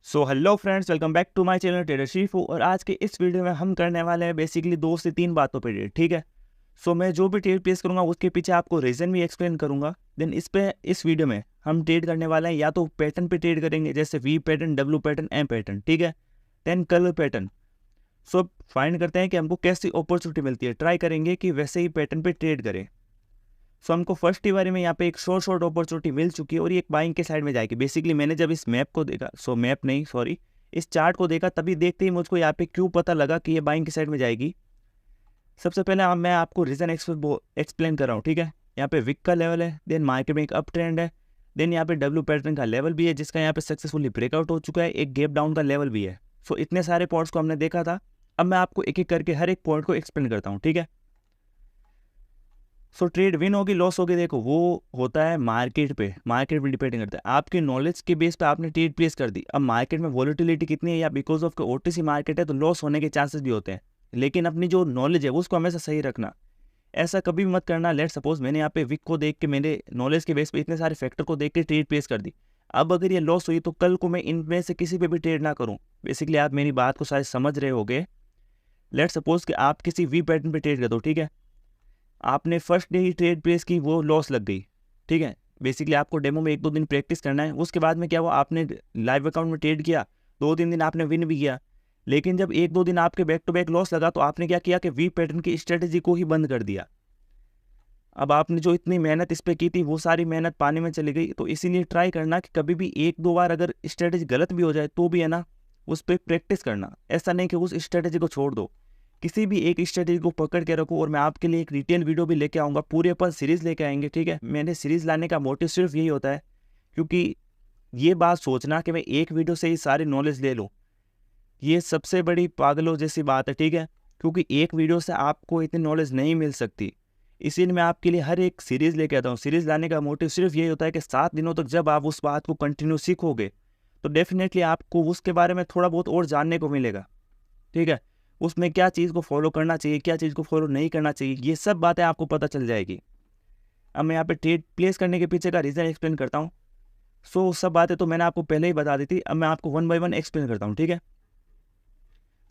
So hello friends, welcome back to my channel Trader Shifu. और आज के इस वीडियो में हम करने वाले हैं बेसिकली 2 से 3 बातों पे ट्रेड। ठीक है। सो मैं जो भी ट्रेड प्लेस करूंगा उसके पीछे आपको रीज़न भी एक्सप्लेन करूंगा। देन इस वीडियो में हम ट्रेड करने वाले हैं, या तो पैटर्न पे ट्रेड करेंगे जैसे V pattern, W pattern, M pattern. ठीक है। Then colour pattern. So find करते हैं कि हमको कैसी अपॉर्चुनिटी मिलती है, ट्राई करेंगे कि वैसे ही पैटर्न पे ट्रेड करें। सो हमको फर्स्ट ही बारी में यहाँ पे एक शॉर्ट अपॉर्चुनिटी मिल चुकी है और ये एक बाइंग के साइड में जाएगी। बेसिकली मैंने जब इस मैप को देखा, मैप नहीं सॉरी, इस चार्ट को देखा, तभी देखते ही मुझको यहाँ पे क्यों पता लगा कि ये बाइंग की साइड में जाएगी। सबसे पहले मैं आपको रीज़न एक्सप्लेन कर रहा हूँ। ठीक है। यहाँ पे विक का लेवल है, देन मार्केट में एक अप ट्रेंड है, देन यहाँ पे डब्ल्यू पैटर्न का लेवल भी है जिसका यहाँ पे सक्सेसफुली ब्रेकआउट हो चुका है, एक गैप डाउन का लेवल भी है। सो इतने सारे पॉइंट्स को हमने देखा था। अब मैं आपको एक एक करके हर एक पॉइंट को एक्सप्लेन करता हूँ। ठीक है। सो ट्रेड विन होगी लॉस होगी, देखो वो होता है मार्केट पे डिपेंड करता है। आपके नॉलेज के बेस पे आपने ट्रेड प्लेस कर दी। अब मार्केट में वॉलेटिलिटी कितनी है या बिकॉज ऑफ ओटीसी मार्केट है तो लॉस होने के चांसेस भी होते हैं, लेकिन अपनी जो नॉलेज है उसको हमेशा सही रखना। ऐसा कभी भी मत करना। लेट सपोज मैंने यहाँ पे विक को देख के, मेरे नॉलेज के बेस पे इतने सारे फैक्टर को देख के ट्रेड प्लेस कर दी। अब अगर ये लॉस हुई तो कल को मैं इनमें से किसी पे भी ट्रेड ना करूँ। बेसिकली आप मेरी बात को शायद समझ रहे होगे। लेट सपोज कि आप किसी वी पैटर्न पे ट्रेड कर दो। ठीक है। आपने फर्स्ट डे ही ट्रेड प्लेस की, वो लॉस लग गई। ठीक है। बेसिकली आपको डेमो में 1-2 दिन प्रैक्टिस करना है। उसके बाद में क्या हुआ, आपने लाइव अकाउंट में ट्रेड किया, 2-3 दिन आपने विन भी किया, लेकिन जब 1-2 दिन आपके बैक टू बैक लॉस लगा तो आपने क्या किया कि वी पैटर्न की स्ट्रेटेजी को ही बंद कर दिया। अब आपने जो इतनी मेहनत इस पर की थी वो सारी मेहनत पानी में चली गई। तो इसीलिए ट्राई करना कि कभी भी 1-2 बार अगर स्ट्रेटेजी गलत भी हो जाए तो भी है ना, उस पर प्रैक्टिस करना। ऐसा नहीं कि उस स्ट्रेटेजी को छोड़ दो, किसी भी एक स्ट्रेटेजी को पकड़ के रखो। और मैं आपके लिए एक डिटेल वीडियो भी लेके आऊँगा, पूरे अपन सीरीज़ लेके आएंगे। ठीक है। मैंने सीरीज़ लाने का मोटिव सिर्फ यही होता है, क्योंकि ये बात सोचना कि मैं एक वीडियो से ही सारी नॉलेज ले लूँ, ये सबसे बड़ी पागलों जैसी बात है। ठीक है। क्योंकि एक वीडियो से आपको इतनी नॉलेज नहीं मिल सकती। इसीलिए मैं आपके लिए हर एक सीरीज़ लेके आता हूँ। सीरीज़ लाने का मोटिव सिर्फ यही होता है कि 7 दिनों तक जब आप उस बात को कंटिन्यू सीखोगे तो डेफिनेटली आपको उसके बारे में थोड़ा बहुत और जानने को मिलेगा। ठीक है। उसमें क्या चीज़ को फॉलो करना चाहिए, क्या चीज़ को फॉलो नहीं करना चाहिए, ये सब बातें आपको पता चल जाएगी। अब मैं यहाँ पे ट्रेड प्लेस करने के पीछे का रीज़न एक्सप्लेन करता हूँ। सो सब बातें तो मैंने आपको पहले ही बता दी थी। अब मैं आपको 1 बाय 1 एक्सप्लेन करता हूँ। ठीक है।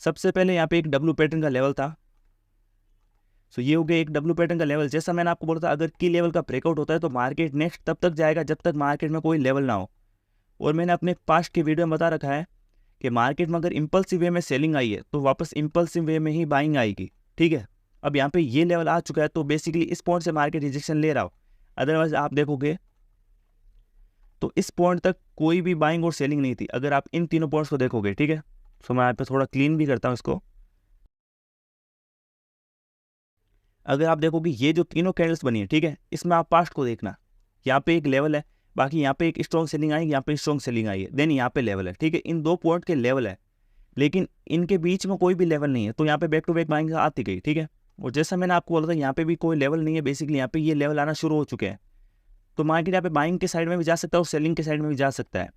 सबसे पहले यहाँ पे एक डब्ल्यू पैटर्न का लेवल था। सो ये हो गया एक डब्ल्यू पैटर्न का लेवल। जैसा मैंने आपको बोला था, अगर की लेवल का ब्रेकआउट होता है तो मार्केट नेक्स्ट तब तक जाएगा जब तक मार्केट में कोई लेवल ना हो। और मैंने अपने पास्ट के वीडियो में बता रखा है कि मार्केट में अगर इम्पल्सिव वे में सेलिंग आई है तो वापस इम्पल्सिव वे में ही बाइंग आएगी। ठीक है। अब यहाँ पे ये लेवल आ चुका है तो बेसिकली इस पॉइंट से मार्केट रिजेक्शन ले रहा हो। अदरवाइज आप देखोगे तो इस पॉइंट तक कोई भी बाइंग और सेलिंग नहीं थी, अगर आप इन तीनों पॉइंट्स को देखोगे। ठीक है। सो मैं यहाँ पे थोड़ा क्लीन भी करता हूँ इसको। अगर आप देखोगे ये जो तीनों कैंडल्स बनी है, ठीक है, इसमें आप पास्ट को देखना। यहाँ पे एक लेवल है, बाकी यहाँ पे एक स्ट्रॉन्ग सेलिंग आई, यहाँ पे स्ट्रॉन्ग सेलिंग आई है, देन यहाँ पे लेवल है। ठीक है। इन 2 पॉइंट के लेवल है, लेकिन इनके बीच में कोई भी लेवल नहीं है, तो यहाँ पे बैक टू बैक बाइंग आती गई। ठीक है। और जैसा मैंने आपको बोला था, यहाँ पे भी कोई लेवल नहीं है। बेसिकली यहाँ पे ये लेवल आना शुरू हो चुके हैं, तो मार्केट यहाँ पे बाइंग के साइड में भी जा सकता है और सेलिंग के साइड में भी जा सकता है।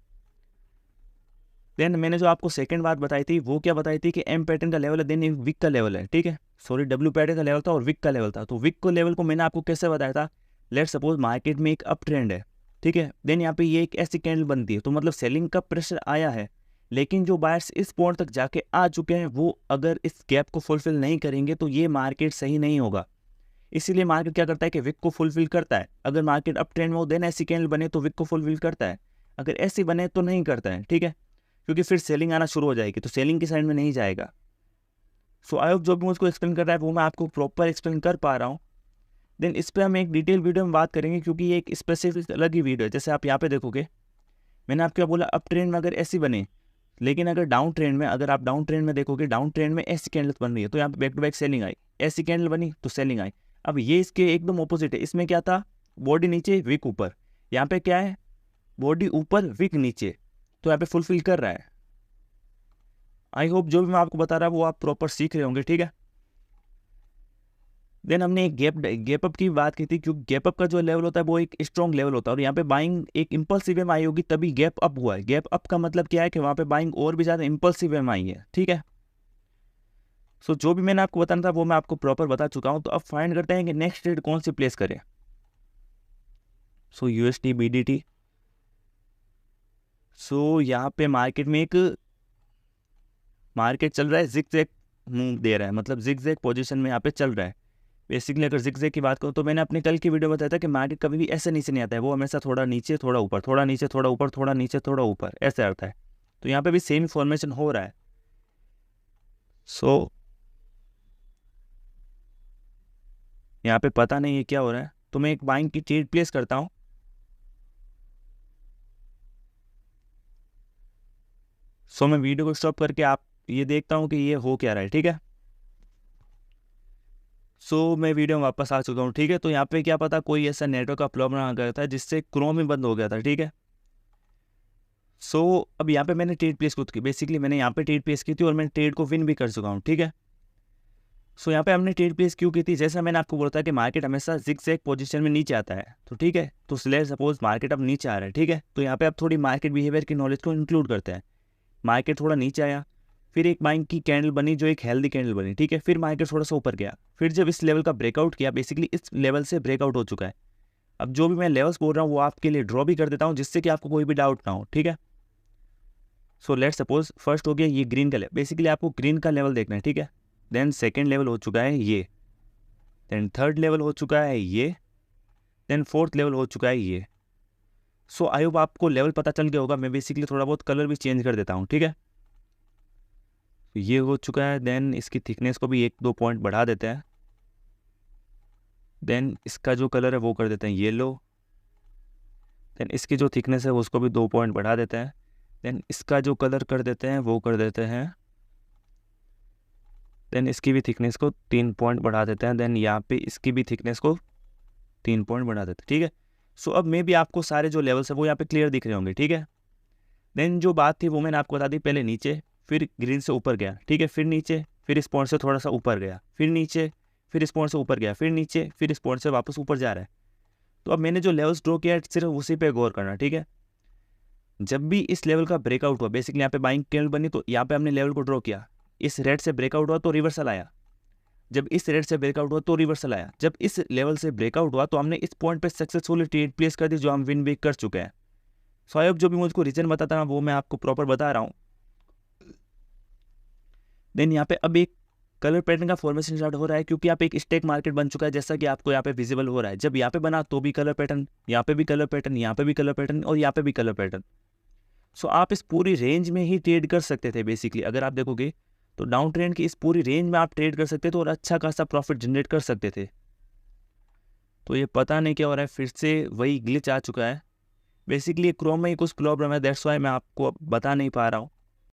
देन मैंने जो आपको सेकंड बात बताई थी वो क्या बताई थी कि एम पैटर्न का लेवल है, देन विक का लेवल है। ठीक है। सॉरी, डब्ल्यू पैटर्न का लेवल था और विक का लेवल था। तो विक को लेवल को मैंने आपको कैसे बताया था, लेट सपोज मार्केट में एक अप ट्रेंड है। ठीक है। देन यहाँ पे ये एक ऐसी कैंडल बनती है तो मतलब सेलिंग का प्रेशर आया है, लेकिन जो बायर्स इस पॉइंट तक जाके आ चुके हैं वो अगर इस गैप को फुलफिल नहीं करेंगे तो ये मार्केट सही नहीं होगा। इसीलिए मार्केट क्या करता है कि विक को फुलफिल करता है। अगर मार्केट अप ट्रेंड में हो देन ऐसी कैंडल बने तो विक को फुलफिल करता है, अगर ऐसी बने तो नहीं करता है। ठीक है। क्योंकि फिर सेलिंग आना शुरू हो जाएगी, तो सेलिंग की साइड में नहीं जाएगा। सो आई होप जो भी मुझको एक्सप्लेन कर रहा है वो मैं आपको प्रॉपर एक्सप्लेन कर पा रहा हूँ। देन इस पर हम एक डिटेल वीडियो में बात करेंगे, क्योंकि ये एक स्पेसिफिक अलग ही वीडियो है। जैसे आप यहाँ पे देखोगे, मैंने आपको क्या बोला, अप ट्रेंड में अगर ऐसी बने, लेकिन अगर डाउन ट्रेंड में, अगर आप डाउन ट्रेंड में देखोगे, डाउन ट्रेंड में ऐसी कैंडल बन रही है तो यहाँ पे बैक टू बैक सेलिंग आई, ऐसी कैंडल बनी तो सेलिंग आई। अब ये इसके एकदम ऑपोजिट है। इसमें क्या था, बॉडी नीचे विक ऊपर, यहाँ पे क्या है, बॉडी ऊपर विक नीचे, तो यहाँ पे फुलफिल कर रहा है। आई होप जो भी मैं आपको बता रहा हूँ वो आप प्रॉपर सीख रहे होंगे। ठीक है। देन हमने एक गैप अप की बात की थी, क्योंकि गैप अप का जो लेवल होता है वो एक स्ट्रॉन्ग लेवल होता है, और यहाँ पे बाइंग एक इम्पल्सिव वे में आई होगी तभी गैप अप हुआ है। गैप अप का मतलब क्या है कि वहाँ पे बाइंग और भी ज़्यादा इम्पल्सिव वे में आई है। ठीक है। सो जो भी मैंने आपको बताना था वो मैं आपको प्रॉपर बता चुका हूँ। तो अब फाइंड करते हैं कि नेक्स्ट ट्रेड कौन सी प्लेस करें। सो यूएसडी BDT, सो यहाँ पे मार्केट में एक मार्केट चल रहा है, जिग-जैग मूव दे रहा है, मतलब जिग-जैग पोजीशन में यहाँ पे चल रहा है। बेसिकली अगर जिग-जैग की बात करूँ तो मैंने अपनी कल की वीडियो में बताया था कि मार्केट कभी भी ऐसे नीचे नहीं आता है, वो हमेशा थोड़ा नीचे थोड़ा ऊपर, थोड़ा नीचे थोड़ा ऊपर, थोड़ा नीचे थोड़ा ऊपर, ऐसे आता है। तो यहाँ पे भी सेम फॉर्मेशन हो रहा है। सो यहाँ पे पता नहीं है क्या हो रहा है, तो मैं एक बाइंग की ट्रेड प्लेस करता हूँ। सो मैं वीडियो को स्टॉप करके आप ये देखता हूँ कि ये हो क्या रहा है, ठीक है। सो मैं वीडियो में वापस आ चुका हूँ, ठीक है। तो यहाँ पे क्या पता कोई ऐसा नेटवर्क का प्रॉब्लम आ गया था जिससे क्रोम ही बंद हो गया था, ठीक है। सो अब यहाँ पे मैंने ट्रेड प्लेस खुद की, बेसिकली मैंने यहाँ पे ट्रेड प्लेस की थी और मैंने ट्रेड को विन भी कर चुका हूँ, ठीक है। सो यहाँ पे हमने ट्रेड प्लेस क्यों की थी, जैसा मैंने आपको बोला था कि मार्केट हमेशा जिग-जैग पोजीशन में नीचे आता है, तो ठीक है। तो लेट्स सपोज मार्केट अब नीचे आ रहा है, ठीक है। तो यहाँ पे अब थोड़ी मार्केट बिहेवियर की नॉलेज को इंक्लूड करते हैं। मार्केट थोड़ा नीचे आया, फिर एक बाइंग की कैंडल बनी जो एक हेल्दी कैंडल बनी, ठीक है। फिर मार्केट थोड़ा सा ऊपर गया, फिर जब इस लेवल का ब्रेकआउट किया, बेसिकली इस लेवल से ब्रेकआउट हो चुका है। अब जो भी मैं लेवल्स बोल रहा हूँ वो आपके लिए ड्रॉ भी कर देता हूँ जिससे कि आपको कोई भी डाउट ना हो, ठीक है। सो लेट्स सपोज फर्स्ट हो गया ये ग्रीन का लेवल, बेसिकली आपको ग्रीन का लेवल देखना है, ठीक है। देन सेकेंड लेवल हो चुका है ये, देन थर्ड लेवल हो चुका है ये, देन फोर्थ लेवल हो चुका है ये। सो आई होप आपको लेवल पता चल गया होगा। मैं बेसिकली थोड़ा बहुत कलर भी चेंज कर देता हूँ, ठीक है। तो ये हो चुका है, देन इसकी थिकनेस को भी 1-2 पॉइंट बढ़ा देते हैं। देन इसका जो कलर है वो कर देते हैं येलो, देन इसकी जो थिकनेस है उसको भी 2 पॉइंट बढ़ा देते हैं। देन इसका जो कलर कर देते हैं वो कर देते हैं, देन इसकी भी थिकनेस को 3 पॉइंट बढ़ा देते हैं। देन यहाँ पे इसकी भी थिकनेस को 3 पॉइंट बढ़ा देते हैं, ठीक है। सो अब मे भी आपको सारे जो लेवल्स है वो यहाँ पे क्लियर दिख रहे होंगे, ठीक है। देन जो बात थी वो मैंने आपको बता दी, पहले नीचे, फिर ग्रीन से ऊपर गया, ठीक है, फिर नीचे, फिर इस पॉइंट से थोड़ा सा ऊपर गया, फिर नीचे, फिर इस पॉइंट से ऊपर गया, फिर नीचे, फिर इस पॉइंट से वापस ऊपर जा रहा है। तो अब मैंने जो लेवल्स ड्रॉ किया है सिर्फ उसी पे गौर करना, ठीक है। जब भी इस लेवल का ब्रेकआउट हुआ, बेसिकली यहाँ पे बाइंग कैंडल बनी तो यहाँ पे हमने लेवल को ड्रॉ किया, इस रेड से ब्रेकआउट हुआ तो रिवर्सल आया, जब इस रेड से ब्रेकआउट हुआ तो रिवर्सल आया, जब इस लेवल से ब्रेकआउट हुआ तो हमने इस पॉइंट पे सक्सेसफुली ट्रेड प्लेस कर दी जो हम विन भी कर चुके हैं। सो आई होप जो भी मुझको रीजन बताता ना वो मैं आपको प्रॉपर बता रहा हूँ। देन यहाँ पे अब एक कलर पैटर्न का फॉर्मेशन स्टार्ट हो रहा है क्योंकि यहाँ पे एक स्टेक मार्केट बन चुका है, जैसा कि आपको यहाँ पे विजिबल हो रहा है। जब यहाँ पे बना तो भी कलर पैटर्न, यहाँ पे भी कलर पैटर्न, यहाँ पे भी कलर पैटर्न और यहाँ पे भी कलर पैटर्न। सो आप इस पूरी रेंज में ही ट्रेड कर सकते थे। बेसिकली अगर आप देखोगे तो डाउन ट्रेंड की इस पूरी रेंज में आप ट्रेड कर सकते थे और अच्छा खासा प्रॉफिट जनरेट कर सकते थे। तो ये पता नहीं क्या हो रहा है, फिर से वही ग्लिच आ चुका है। बेसिकली क्रोम में ही कुछ प्रॉब्लम है, दैट्स वाई मैं आपको बता नहीं पा रहा हूँ।